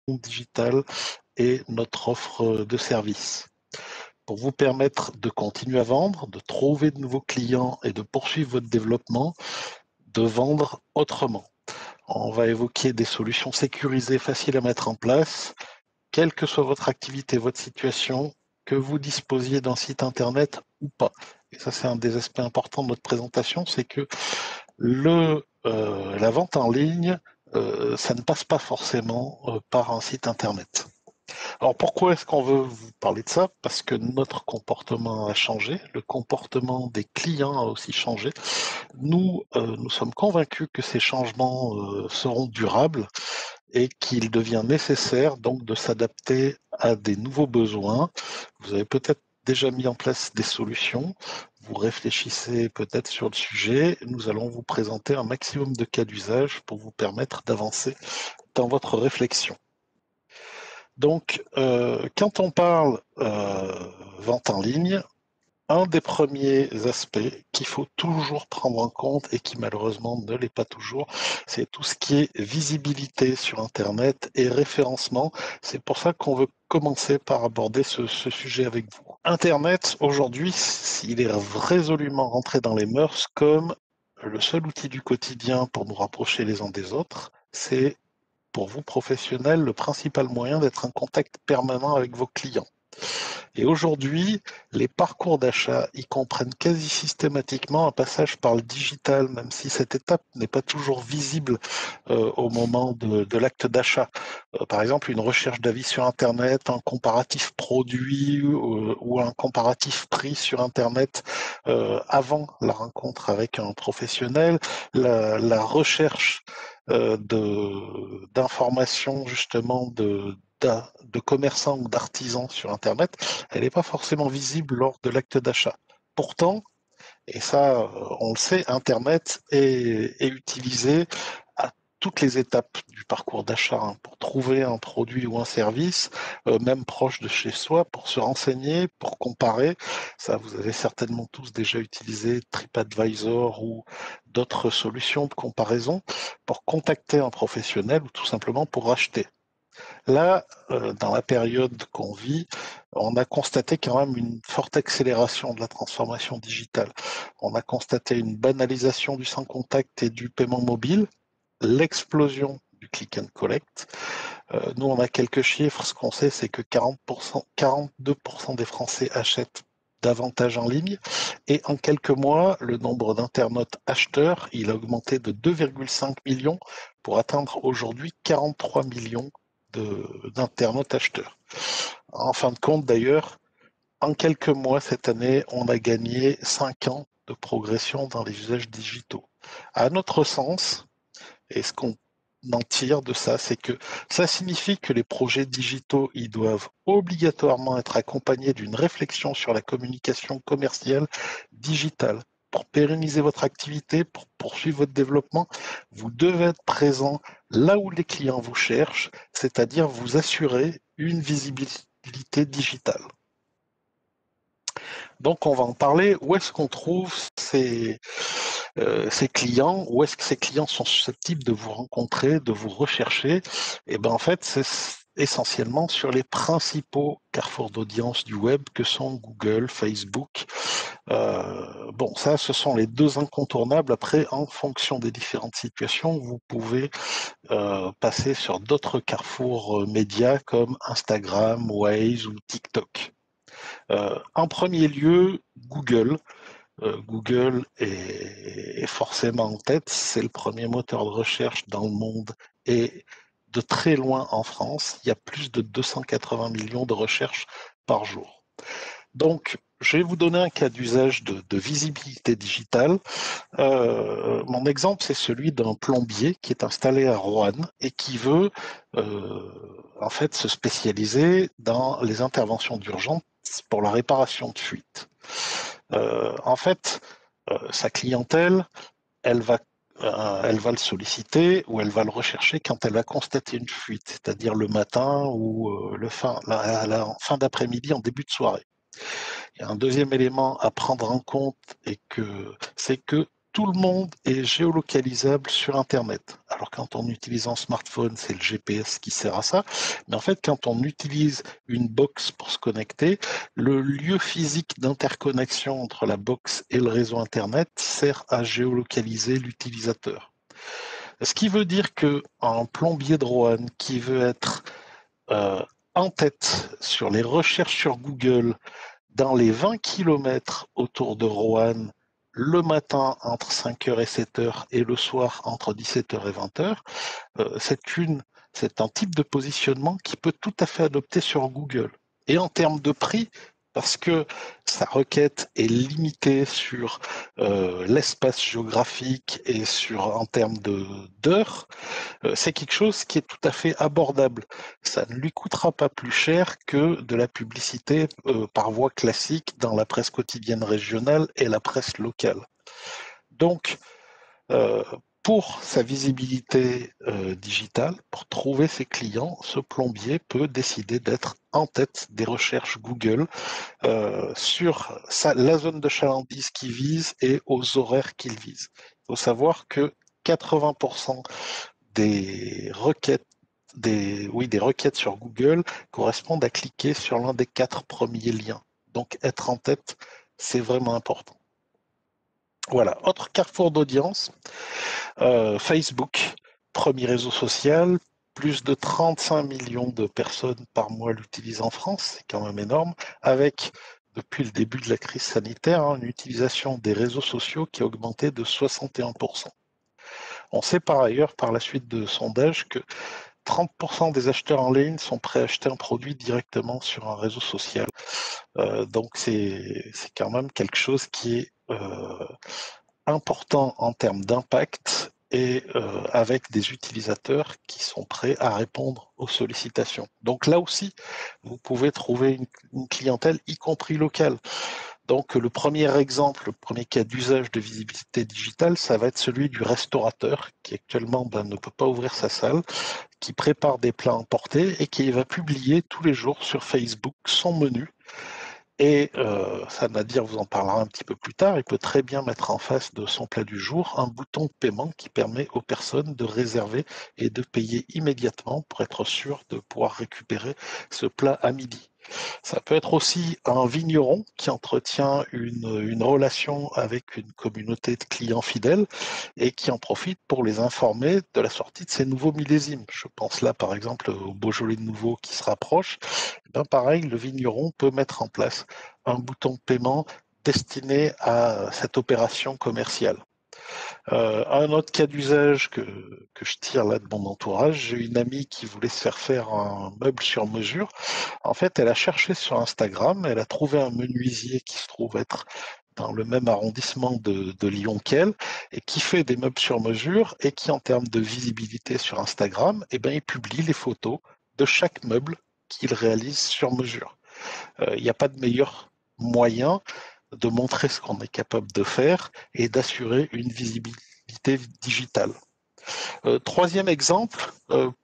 digital et notre offre de service. Pour vous permettre de continuer à vendre, de trouver de nouveaux clients et de poursuivre votre développement, de vendre autrement. On va évoquer des solutions sécurisées, faciles à mettre en place, quelle que soit votre activité, votre situation, que vous disposiez d'un site internet ou pas. Et ça, c'est un des aspects importants de notre présentation, c'est que la vente en ligne, ça ne passe pas forcément par un site internet. Alors pourquoi est-ce qu'on veut vous parler de ça? Parce que notre comportement a changé, le comportement des clients a aussi changé. Nous sommes convaincus que ces changements seront durables et qu'il devient nécessaire donc de s'adapter à des nouveaux besoins. Vous avez peut-être déjà mis en place des solutions, vous réfléchissez peut-être sur le sujet. Nous allons vous présenter un maximum de cas d'usage pour vous permettre d'avancer dans votre réflexion. Donc, quand on parle vente en ligne, un des premiers aspects qu'il faut toujours prendre en compte et qui malheureusement ne l'est pas toujours, c'est tout ce qui est visibilité sur Internet et référencement. C'est pour ça qu'on veut commencer par aborder ce sujet avec vous. Internet, aujourd'hui, il est résolument rentré dans les mœurs comme le seul outil du quotidien pour nous rapprocher les uns des autres. C'est pour vous professionnels le principal moyen d'être en contact permanent avec vos clients. Et aujourd'hui, les parcours d'achat, ils comprennent quasi systématiquement un passage par le digital, même si cette étape n'est pas toujours visible au moment de l'acte d'achat. Par exemple, une recherche d'avis sur Internet, un comparatif produit ou un comparatif prix sur Internet avant la rencontre avec un professionnel, la recherche d'informations justement de commerçants ou d'artisans sur Internet, elle n'est pas forcément visible lors de l'acte d'achat. Pourtant, et ça, on le sait, Internet est utilisé à toutes les étapes du parcours d'achat hein, pour trouver un produit ou un service, même proche de chez soi, pour se renseigner, pour comparer. Ça, vous avez certainement tous déjà utilisé TripAdvisor ou d'autres solutions de comparaison pour contacter un professionnel ou tout simplement pour acheter. Là, dans la période qu'on vit, on a constaté quand même une forte accélération de la transformation digitale. On a constaté une banalisation du sans contact et du paiement mobile, l'explosion du click and collect. Nous, on a quelques chiffres. Ce qu'on sait, c'est que 42% des Français achètent davantage en ligne. Et en quelques mois, le nombre d'internautes acheteurs, il a augmenté de 2,5 millions pour atteindre aujourd'hui 43 millions d'internautes acheteurs. En fin de compte, d'ailleurs, en quelques mois cette année, on a gagné 5 ans de progression dans les usages digitaux. À notre sens, et ce qu'on en tire de ça, c'est que ça signifie que les projets digitaux, ils doivent obligatoirement être accompagnés d'une réflexion sur la communication commerciale digitale. Pour pérenniser votre activité, pour poursuivre votre développement, vous devez être présent là où les clients vous cherchent, c'est-à-dire vous assurer une visibilité digitale. Donc on va en parler. Où est-ce qu'on trouve ces clients? Où est-ce que ces clients sont susceptibles de vous rencontrer, de vous rechercher? Et ben en fait, c'est essentiellement sur les principaux carrefours d'audience du web que sont Google, Facebook. Bon, ça, ce sont les deux incontournables. Après, en fonction des différentes situations, vous pouvez passer sur d'autres carrefours médias comme Instagram, Waze ou TikTok. En premier lieu, Google. Google est forcément en tête. C'est le premier moteur de recherche dans le monde et de très loin en France. Il y a plus de 280 millions de recherches par jour. Donc, je vais vous donner un cas d'usage de visibilité digitale. Mon exemple, c'est celui d'un plombier qui est installé à Roanne et qui veut en fait se spécialiser dans les interventions d'urgence pour la réparation de fuites. En fait, sa clientèle, elle va le solliciter ou elle va le rechercher quand elle va constater une fuite, c'est-à-dire le matin ou à la fin d'après-midi en début de soirée. Il y a un deuxième élément à prendre en compte c'est que tout le monde est géolocalisable sur Internet. Alors quand on utilise un smartphone, c'est le GPS qui sert à ça. Mais en fait, quand on utilise une box pour se connecter, le lieu physique d'interconnexion entre la box et le réseau Internet sert à géolocaliser l'utilisateur. Ce qui veut dire qu'un plombier de Roanne qui veut être euh, en tête sur les recherches sur Google dans les 20 kilomètres autour de Roanne, le matin entre 5h et 7h et le soir entre 17h et 20h, c'est un type de positionnement qui peut tout à fait adopter sur Google. Et en termes de prix, parce que sa requête est limitée sur l'espace géographique et en termes d'heures, c'est quelque chose qui est tout à fait abordable. Ça ne lui coûtera pas plus cher que de la publicité par voie classique dans la presse quotidienne régionale et la presse locale. Donc, euh, pour sa visibilité digitale, pour trouver ses clients, ce plombier peut décider d'être en tête des recherches Google sur la zone de chalandise qu'il vise et aux horaires qu'il vise. Il faut savoir que 80% des requêtes des requêtes sur Google correspondent à cliquer sur l'un des 4 premiers liens. Donc être en tête, c'est vraiment important. Voilà, autre carrefour d'audience, Facebook, premier réseau social, plus de 35 millions de personnes par mois l'utilisent en France, c'est quand même énorme, avec depuis le début de la crise sanitaire, une utilisation des réseaux sociaux qui a augmenté de 61%. On sait par ailleurs, par la suite de sondages, que 30% des acheteurs en ligne sont prêts à acheter un produit directement sur un réseau social. Donc c'est quand même quelque chose qui est important en termes d'impact et avec des utilisateurs qui sont prêts à répondre aux sollicitations. Donc là aussi, vous pouvez trouver une clientèle, y compris locale. Donc le premier exemple, le premier cas d'usage de visibilité digitale, ça va être celui du restaurateur qui actuellement ne peut pas ouvrir sa salle, qui prépare des plats emportés et qui va publier tous les jours sur Facebook son menu. Et ça, Nadir vous en parlera un petit peu plus tard, il peut très bien mettre en face de son plat du jour un bouton de paiement qui permet aux personnes de réserver et de payer immédiatement pour être sûr de pouvoir récupérer ce plat à midi. Ça peut être aussi un vigneron qui entretient une relation avec une communauté de clients fidèles et qui en profite pour les informer de la sortie de ces nouveaux millésimes. Je pense là par exemple au Beaujolais de nouveau qui se rapproche. Pareil, le vigneron peut mettre en place un bouton de paiement destiné à cette opération commerciale. Un autre cas d'usage que je tire là de mon entourage, j'ai une amie qui voulait se faire un meuble sur mesure. En fait, elle a cherché sur Instagram, elle a trouvé un menuisier qui se trouve être dans le même arrondissement de Lyon qu'elle, et qui fait des meubles sur mesure, et qui, en termes de visibilité sur Instagram, il publie les photos de chaque meuble qu'il réalise sur mesure. Il n'y a pas de meilleur moyen de montrer ce qu'on est capable de faire et d'assurer une visibilité digitale. Troisième exemple,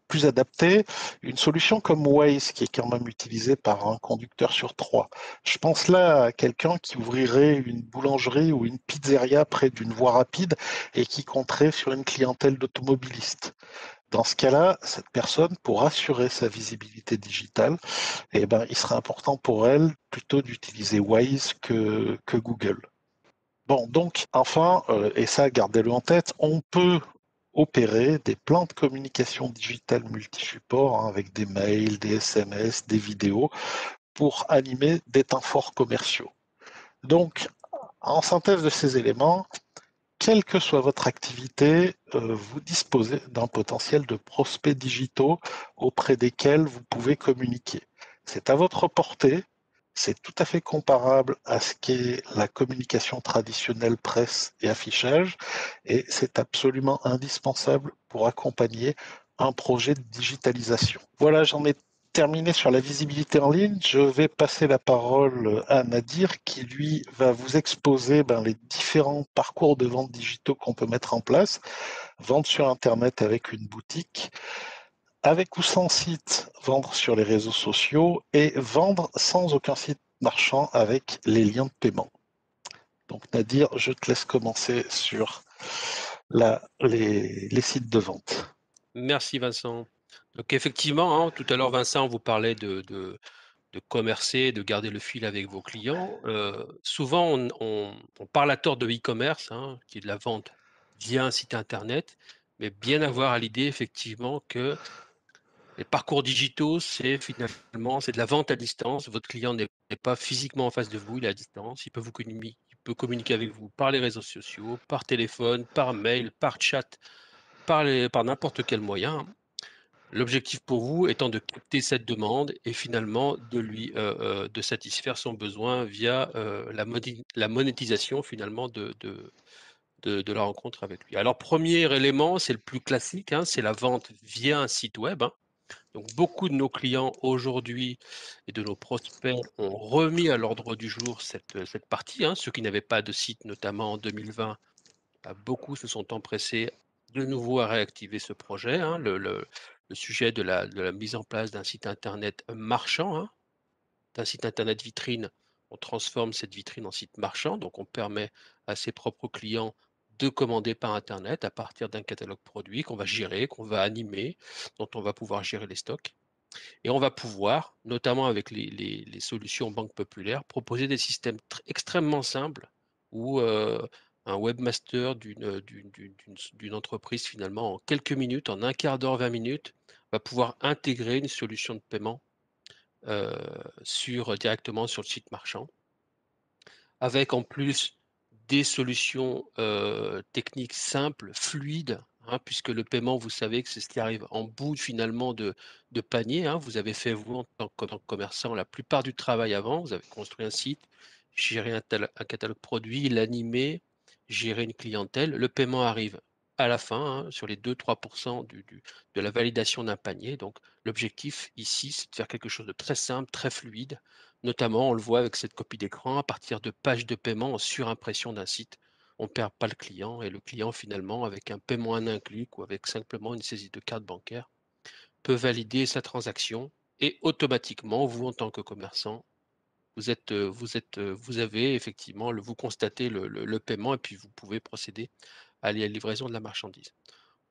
plus adapté, une solution comme Waze qui est quand même utilisée par un conducteur sur 3. Je pense là à quelqu'un qui ouvrirait une boulangerie ou une pizzeria près d'une voie rapide et qui compterait sur une clientèle d'automobilistes. Dans ce cas-là, cette personne, pour assurer sa visibilité digitale, il serait important pour elle plutôt d'utiliser Waze que Google. Bon, donc, enfin, et ça, gardez-le en tête, on peut opérer des plans de communication digitale multi-support avec des mails, des SMS, des vidéos pour animer des temps forts commerciaux. Donc, en synthèse de ces éléments, quelle que soit votre activité, vous disposez d'un potentiel de prospects digitaux auprès desquels vous pouvez communiquer. C'est à votre portée, c'est tout à fait comparable à ce qu'est la communication traditionnelle presse et affichage, et c'est absolument indispensable pour accompagner un projet de digitalisation. Voilà, j'en ai terminé sur la visibilité en ligne. Je vais passer la parole à Nadir qui, lui, va vous exposer les différents parcours de vente digitaux qu'on peut mettre en place. Vente sur Internet avec une boutique, avec ou sans site, vendre sur les réseaux sociaux et vendre sans aucun site marchand avec les liens de paiement. Donc Nadir, je te laisse commencer sur les sites de vente. Merci Vincent. Donc effectivement, tout à l'heure Vincent vous parlait de commercer, de garder le fil avec vos clients. Souvent on parle à tort de e-commerce, qui est de la vente via un site internet, mais bien avoir à l'idée effectivement que les parcours digitaux, c'est de la vente à distance. Votre client n'est pas physiquement en face de vous, il est à distance. Il peut communiquer avec vous par les réseaux sociaux, par téléphone, par mail, par chat, par n'importe quel moyen. L'objectif pour vous étant de capter cette demande et finalement de satisfaire son besoin via la monétisation finalement de la rencontre avec lui. Alors, premier élément, c'est le plus classique, c'est la vente via un site web. Donc, beaucoup de nos clients aujourd'hui et de nos prospects ont remis à l'ordre du jour cette partie. Ceux qui n'avaient pas de site, notamment en 2020, beaucoup se sont empressés de nouveau à réactiver ce projet. Le sujet de la mise en place d'un site internet marchand, d'un site internet vitrine, on transforme cette vitrine en site marchand, donc on permet à ses propres clients de commander par internet à partir d'un catalogue produit qu'on va gérer, qu'on va animer, dont on va pouvoir gérer les stocks. Et on va pouvoir, notamment avec les solutions Banque Populaire, proposer des systèmes extrêmement simples où un webmaster d'une entreprise, finalement, en quelques minutes, en un quart d'heure, 20 minutes, va pouvoir intégrer une solution de paiement directement sur le site marchand, avec en plus des solutions techniques simples, fluides, puisque le paiement, vous savez que c'est ce qui arrive en bout finalement de panier. Vous avez fait, vous, en tant que commerçant, la plupart du travail avant. Vous avez construit un site, géré un catalogue produit, l'animer, gérer une clientèle. Le paiement arrive à la fin, sur les 2-3% de la validation d'un panier. Donc, l'objectif ici, c'est de faire quelque chose de très simple, très fluide. Notamment, on le voit avec cette copie d'écran, à partir de pages de paiement en surimpression d'un site, on ne perd pas le client et le client, finalement, avec un paiement en un clic ou avec simplement une saisie de carte bancaire, peut valider sa transaction et automatiquement, vous, en tant que commerçant, vous avez effectivement, vous constatez le paiement et puis vous pouvez procéder à la livraison de la marchandise.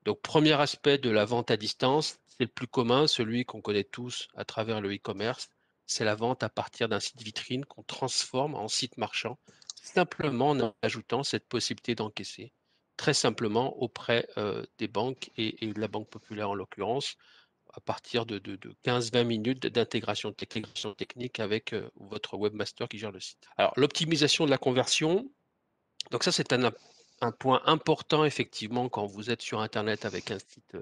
Donc, premier aspect de la vente à distance, c'est le plus commun, celui qu'on connaît tous à travers le e-commerce, c'est la vente à partir d'un site vitrine qu'on transforme en site marchand, simplement en ajoutant cette possibilité d'encaisser, très simplement auprès des banques et de la Banque Populaire en l'occurrence, à partir de 15-20 minutes d'intégration technique avec votre webmaster qui gère le site. Alors, l'optimisation de la conversion, donc ça, c'est un point important, effectivement, quand vous êtes sur Internet avec un site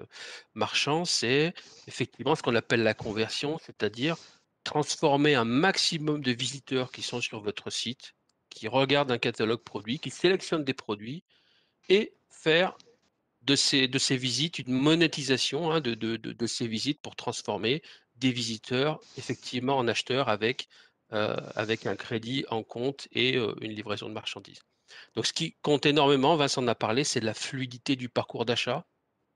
marchand, c'est effectivement ce qu'on appelle la conversion, c'est-à-dire transformer un maximum de visiteurs qui sont sur votre site, qui regardent un catalogue produit, qui sélectionnent des produits et faire de ces visites une monétisation de ces visites pour transformer des visiteurs effectivement en acheteurs avec un crédit en compte et une livraison de marchandises. Donc, ce qui compte énormément, Vincent en a parlé, c'est la fluidité du parcours d'achat.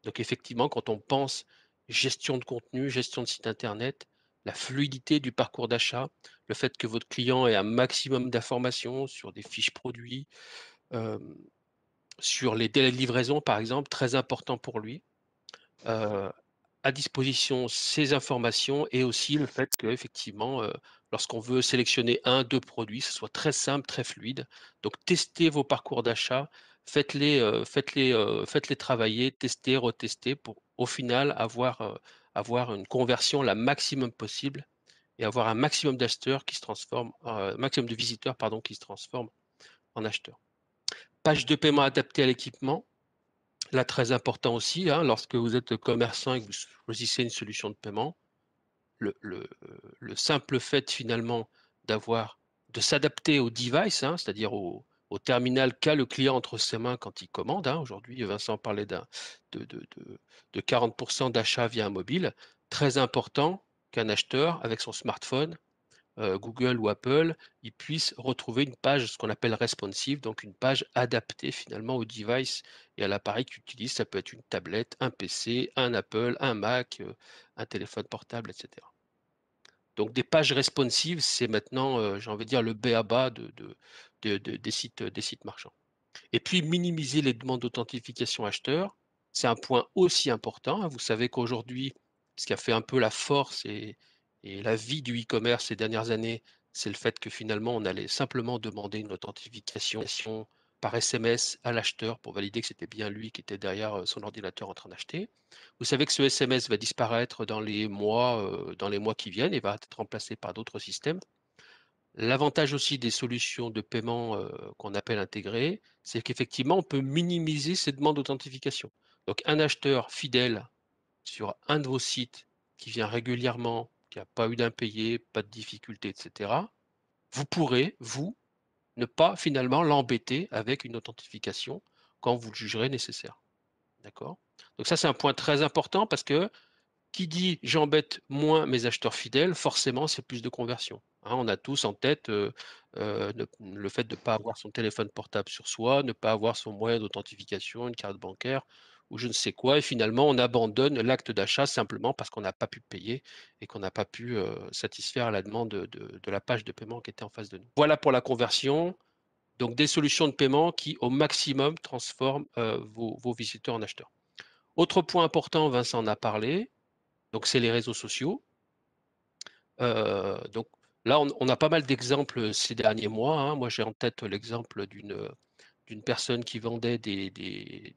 Donc, effectivement, quand on pense gestion de contenu, gestion de site internet, la fluidité du parcours d'achat, le fait que votre client ait un maximum d'informations sur des fiches produits, euh, sur les délais de livraison, par exemple, très important pour lui. Euh, à disposition ces informations et aussi le fait que effectivement, lorsqu'on veut sélectionner un, deux produits, ce soit très simple, très fluide. Donc, testez vos parcours d'achat, faites-les travailler, testez, retestez pour au final avoir une conversion la maximum possible et avoir un maximum d'acheteurs qui se transforment, maximum de visiteurs, pardon, qui se transforment en acheteurs. Page de paiement adaptée à l'équipement. Là, très important aussi, lorsque vous êtes commerçant et que vous choisissez une solution de paiement, le simple fait finalement de s'adapter au device, c'est-à-dire au terminal qu'a le client entre ses mains quand il commande. Aujourd'hui, Vincent parlait de 40% d'achats via un mobile. Très important qu'un acheteur, avec son smartphone, Google ou Apple, ils puissent retrouver une page, ce qu'on appelle responsive, donc une page adaptée finalement au device et à l'appareil qu'ils utilisent. Ça peut être une tablette, un PC, un Apple, un Mac, un téléphone portable, etc. Donc des pages responsives, c'est maintenant, j'ai envie de dire, le b.a.-ba des sites marchands. Et puis minimiser les demandes d'authentification acheteurs, c'est un point aussi important, hein. Vous savez qu'aujourd'hui, ce qui a fait un peu la force et la vie du e-commerce ces dernières années, c'est le fait que finalement, on allait simplement demander une authentification par SMS à l'acheteur pour valider que c'était bien lui qui était derrière son ordinateur en train d'acheter. Vous savez que ce SMS va disparaître dans les mois qui viennent et va être remplacé par d'autres systèmes. L'avantage aussi des solutions de paiement qu'on appelle intégrées, c'est qu'effectivement, on peut minimiser ces demandes d'authentification. Donc, un acheteur fidèle sur un de vos sites qui vient régulièrement, qui n'a pas eu d'impayé, pas de difficulté, etc., vous pourrez, vous, ne pas finalement l'embêter avec une authentification quand vous le jugerez nécessaire. D'accord? Donc ça, c'est un point très important parce que qui dit j'embête moins mes acheteurs fidèles, forcément c'est plus de conversion. Hein, on a tous en tête le fait de ne pas avoir son téléphone portable sur soi, ne pas avoir son moyen d'authentification, une carte bancaire ou je ne sais quoi, et finalement on abandonne l'acte d'achat simplement parce qu'on n'a pas pu payer et qu'on n'a pas pu satisfaire la demande de la page de paiement qui était en face de nous. Voilà pour la conversion. Donc des solutions de paiement qui au maximum transforment vos visiteurs en acheteurs. Autre point important, Vincent en a parlé, donc c'est les réseaux sociaux. Donc là, on a pas mal d'exemples ces derniers mois, hein. Moi, j'ai en tête l'exemple d'une personne qui vendait des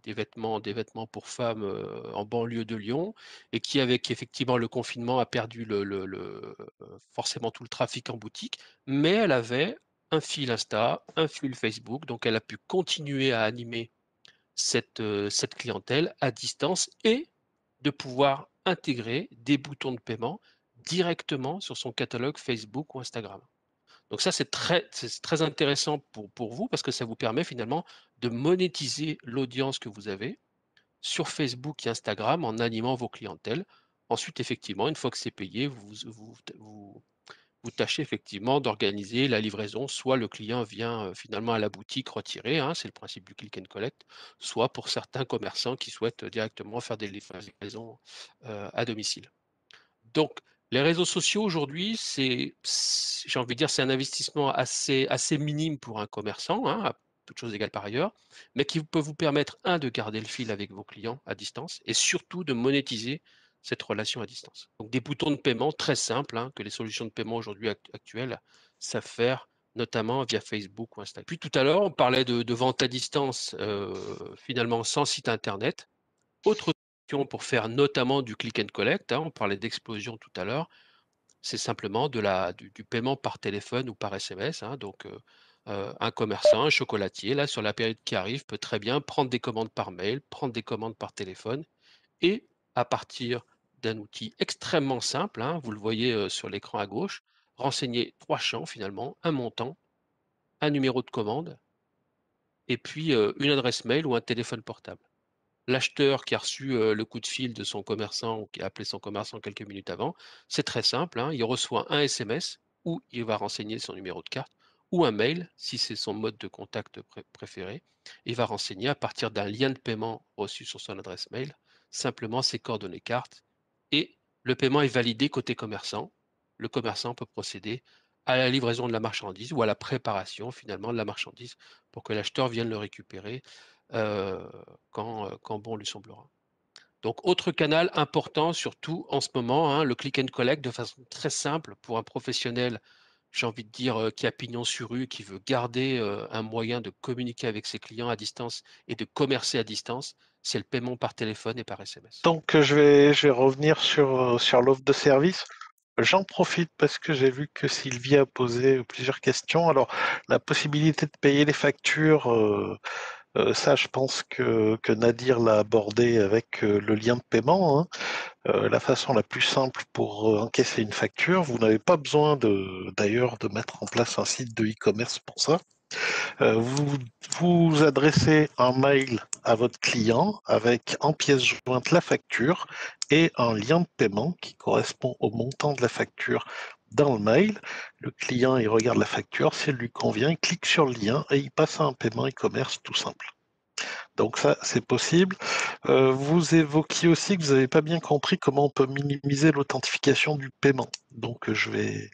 vêtements pour femmes en banlieue de Lyon et qui, avec effectivement le confinement, a perdu forcément tout le trafic en boutique, mais elle avait un fil Insta, un fil Facebook, donc elle a pu continuer à animer cette clientèle à distance et de pouvoir intégrer des boutons de paiement directement sur son catalogue Facebook ou Instagram. Donc ça, c'est très intéressant pour vous parce que ça vous permet finalement de monétiser l'audience que vous avez sur Facebook et Instagram en animant vos clientèles. Ensuite, effectivement, une fois que c'est payé, vous tâchez effectivement d'organiser la livraison, soit le client vient finalement à la boutique retirer, hein, c'est le principe du click and collect, soit pour certains commerçants qui souhaitent directement faire des livraisons à domicile. Donc, les réseaux sociaux aujourd'hui, j'ai envie de dire, c'est un investissement assez minime pour un commerçant, hein, à peu de choses égales par ailleurs, mais qui peut vous permettre, de garder le fil avec vos clients à distance et surtout de monétiser cette relation à distance. Donc, des boutons de paiement très simples, hein, que les solutions de paiement aujourd'hui actuelles savent faire, notamment via Facebook ou Instagram. Puis tout à l'heure, on parlait de vente à distance, finalement sans site internet. Autre solution pour faire notamment du click and collect, hein, on parlait d'explosion tout à l'heure, c'est simplement du paiement par téléphone ou par SMS, hein. Donc, un commerçant, un chocolatier, là, sur la période qui arrive, peut très bien prendre des commandes par mail, prendre des commandes par téléphone et à partir d'un outil extrêmement simple, hein, vous le voyez sur l'écran à gauche, renseigner 3 champs finalement, un montant, un numéro de commande et puis une adresse mail ou un téléphone portable. L'acheteur qui a reçu le coup de fil de son commerçant ou qui a appelé son commerçant quelques minutes avant, c'est très simple, hein, il reçoit un SMS où il va renseigner son numéro de carte ou un mail si c'est son mode de contact préféré. Il va renseigner à partir d'un lien de paiement reçu sur son adresse mail simplement ses coordonnées carte et le paiement est validé côté commerçant. Le commerçant peut procéder à la livraison de la marchandise ou à la préparation finalement de la marchandise pour que l'acheteur vienne le récupérer euh, quand bon lui semblera. Donc, autre canal important, surtout en ce moment, hein, le click and collect de façon très simple pour un professionnel, j'ai envie de dire, qui a pignon sur rue, qui veut garder un moyen de communiquer avec ses clients à distance et de commercer à distance, c'est le paiement par téléphone et par SMS. Donc, je vais revenir sur l'offre de service. J'en profite parce que j'ai vu que Sylvie a posé plusieurs questions. Alors, la possibilité de payer les factures, ça, je pense que Nadir l'a abordé avec le lien de paiement, hein. La façon la plus simple pour encaisser une facture, vous n'avez pas besoin d'ailleurs de mettre en place un site de e-commerce pour ça. Vous vous adressez un mail à votre client avec en pièce jointe la facture et un lien de paiement qui correspond au montant de la facture dans le mail. Le client, il regarde la facture, si elle lui convient, il clique sur le lien et il passe à un paiement e-commerce tout simple. Donc ça, c'est possible. Vous évoquiez aussi que vous n'avez pas bien compris comment on peut minimiser l'authentification du paiement. Donc j'ai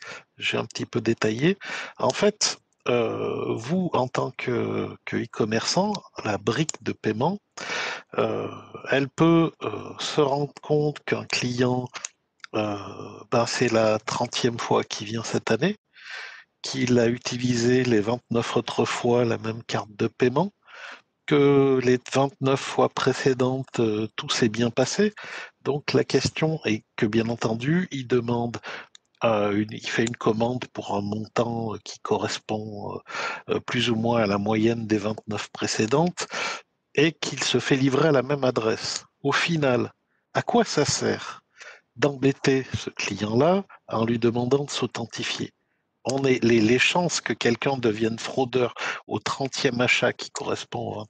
un petit peu détaillé. En fait, vous, en tant que e-commerçant, la brique de paiement, euh, elle peut se rendre compte qu'un client, c'est la 30e fois qu'il vient cette année, qu'il a utilisé les 29 autres fois la même carte de paiement, que les 29 fois précédentes, tout s'est bien passé. Donc la question est que, bien entendu, il demande il fait une commande pour un montant qui correspond plus ou moins à la moyenne des 29 précédentes et qu'il se fait livrer à la même adresse. Au final, à quoi ça sert d'embêter ce client-là en lui demandant de s'authentifier? Les chances que quelqu'un devienne fraudeur au 30e achat qui correspond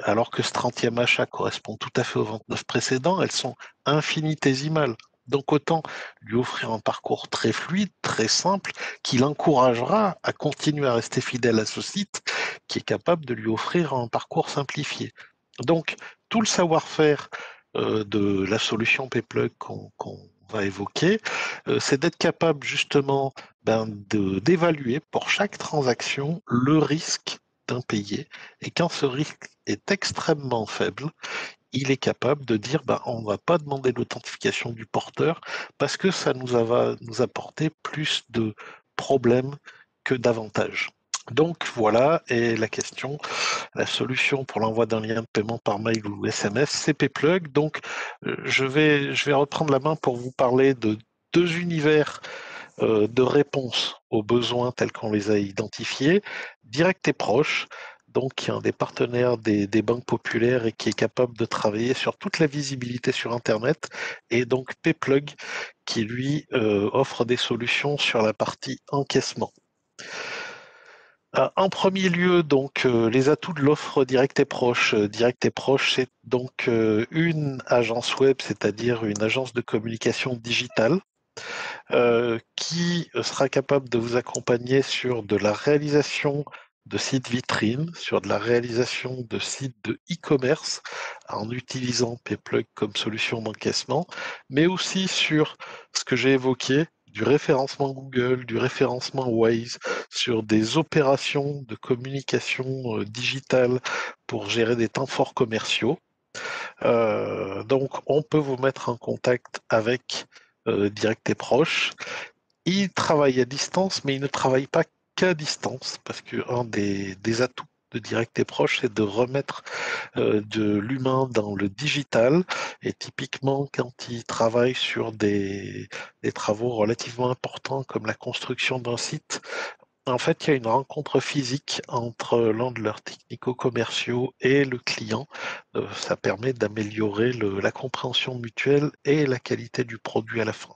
alors que ce 30e achat correspond tout à fait aux 29 précédents, elles sont infinitésimales. Donc autant lui offrir un parcours très fluide, très simple, qui l'encouragera à continuer à rester fidèle à ce site, qui est capable de lui offrir un parcours simplifié. Donc tout le savoir-faire de la solution Payplug qu'on va évoquer, c'est d'être capable justement d'évaluer pour chaque transaction le risque d'impayé. Et quand ce risque est extrêmement faible, il est capable de dire on ne va pas demander l'authentification du porteur parce que ça va nous apporter plus de problèmes que d'avantages. Donc voilà, et la solution pour l'envoi d'un lien de paiement par mail ou SMS, c'est Payplug. Donc je vais reprendre la main pour vous parler de deux univers de réponse aux besoins tels qu'on les a identifiés. Direct et proche, donc qui est un des partenaires des banques populaires et qui est capable de travailler sur toute la visibilité sur Internet, et donc Payplug qui lui offre des solutions sur la partie encaissement. En premier lieu, donc les atouts de l'offre Direct et Proche. Direct et Proche, c'est donc une agence web, c'est-à-dire une agence de communication digitale qui sera capable de vous accompagner sur de la réalisation de sites vitrines, sur de la réalisation de sites de e-commerce en utilisant Payplug comme solution d'encaissement, mais aussi sur ce que j'ai évoqué, du référencement Google, du référencement Waze, sur des opérations de communication digitale pour gérer des temps forts commerciaux. Donc, on peut vous mettre en contact avec Direct et Proche. Il travaille à distance, mais il ne travaille pas qu'à distance, parce qu'un des atouts de Direct et Proche, c'est de remettre de l'humain dans le digital. Et typiquement, quand il travaille sur des travaux relativement importants, comme la construction d'un site, en fait, il y a une rencontre physique entre l'un de leurs technico-commerciaux et le client. Ça permet d'améliorer la compréhension mutuelle et la qualité du produit à la fin.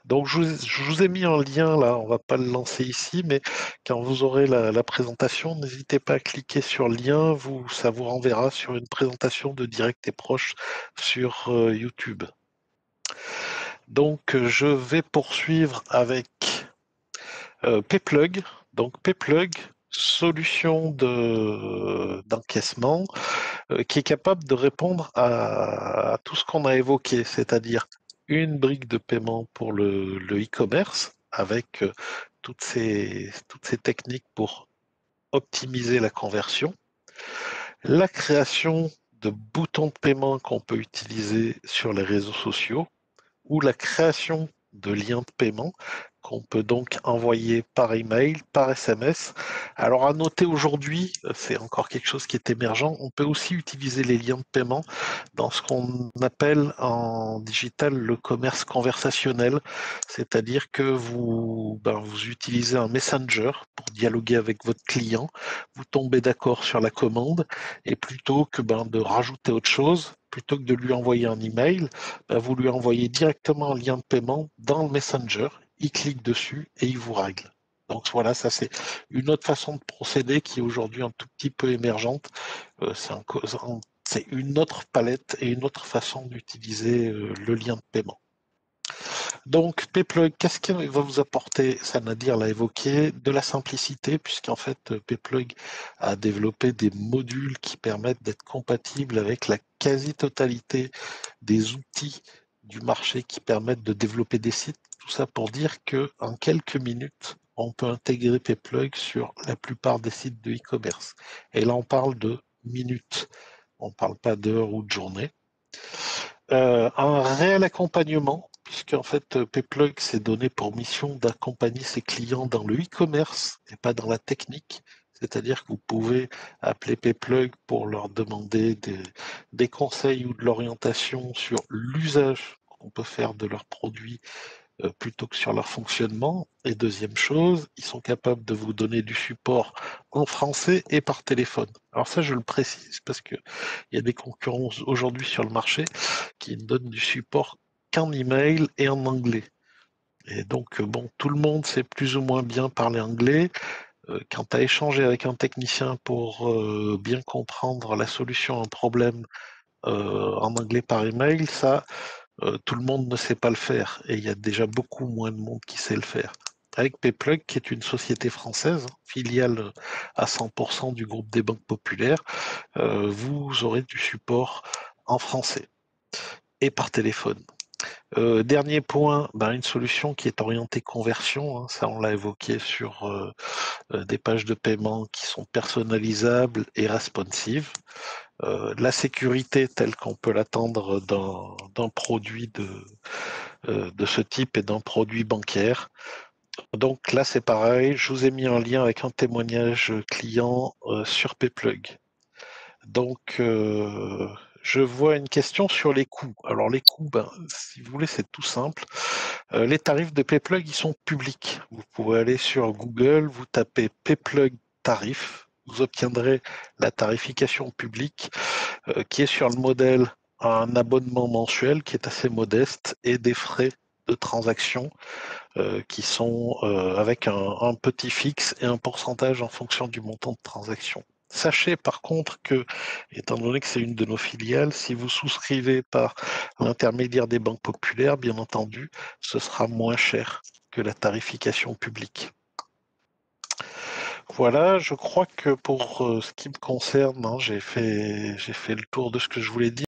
Donc, je vous ai mis un lien là, on va pas le lancer ici, mais quand vous aurez la présentation, n'hésitez pas à cliquer sur le lien, ça vous renverra sur une présentation de Direct et Proche sur YouTube. Donc, je vais poursuivre avec Payplug. Donc, Payplug, solution d'encaissement qui est capable de répondre à tout ce qu'on a évoqué, c'est-à-dire une brique de paiement pour le e-commerce avec toutes ces techniques pour optimiser la conversion, la création de boutons de paiement qu'on peut utiliser sur les réseaux sociaux ou la création de liens de paiement qu'on peut donc envoyer par email, par SMS. Alors à noter aujourd'hui, c'est encore quelque chose qui est émergent, on peut aussi utiliser les liens de paiement dans ce qu'on appelle en digital le commerce conversationnel, c'est-à-dire que vous utilisez un messenger pour dialoguer avec votre client, vous tombez d'accord sur la commande et plutôt que de rajouter autre chose, plutôt que de lui envoyer un email, vous lui envoyez directement un lien de paiement dans le Messenger, il clique dessus et il vous règle. Donc voilà, ça c'est une autre façon de procéder qui est aujourd'hui un tout petit peu émergente. C'est une autre palette et une autre façon d'utiliser le lien de paiement. Donc, Payplug, qu'est-ce qu'il va vous apporter? Ça, Nadir l'a évoqué, de la simplicité, puisqu'en fait, Payplug a développé des modules qui permettent d'être compatibles avec la quasi-totalité des outils du marché qui permettent de développer des sites. Tout ça pour dire qu'en quelques minutes, on peut intégrer Payplug sur la plupart des sites de e-commerce. Et là, on parle de minutes. On ne parle pas d'heures ou de journées. Un réel accompagnement, puisque en fait, Payplug s'est donné pour mission d'accompagner ses clients dans le e-commerce et pas dans la technique. C'est-à-dire que vous pouvez appeler Payplug pour leur demander des conseils ou de l'orientation sur l'usage qu'on peut faire de leurs produits plutôt que sur leur fonctionnement. Et deuxième chose, ils sont capables de vous donner du support en français et par téléphone. Alors ça, je le précise parce que il y a des concurrents aujourd'hui sur le marché qui ne donnent du support qu'en email et en anglais. Et donc, bon, tout le monde sait plus ou moins bien parler anglais. Quand tu as échangé avec un technicien pour bien comprendre la solution à un problème en anglais par email, ça, tout le monde ne sait pas le faire et il y a déjà beaucoup moins de monde qui sait le faire. Avec Payplug, qui est une société française, filiale à 100% du groupe des banques populaires, vous aurez du support en français et par téléphone. Dernier point, une solution qui est orientée conversion, hein, ça on l'a évoqué sur des pages de paiement qui sont personnalisables et responsives. La sécurité telle qu'on peut l'attendre d'un produit de ce type et d'un produit bancaire. Donc là, c'est pareil, je vous ai mis un lien avec un témoignage client sur Payplug. Donc, je vois une question sur les coûts. Alors les coûts, si vous voulez, c'est tout simple. Les tarifs de Payplug, ils sont publics. Vous pouvez aller sur Google, vous tapez Payplug tarif, vous obtiendrez la tarification publique qui est sur le modèle un abonnement mensuel qui est assez modeste et des frais de transaction qui sont avec un petit fixe et un pourcentage en fonction du montant de transaction. Sachez par contre que, étant donné que c'est une de nos filiales, si vous souscrivez par l'intermédiaire des banques populaires, bien entendu, ce sera moins cher que la tarification publique. Voilà, je crois que pour ce qui me concerne, hein, j'ai fait le tour de ce que je voulais dire.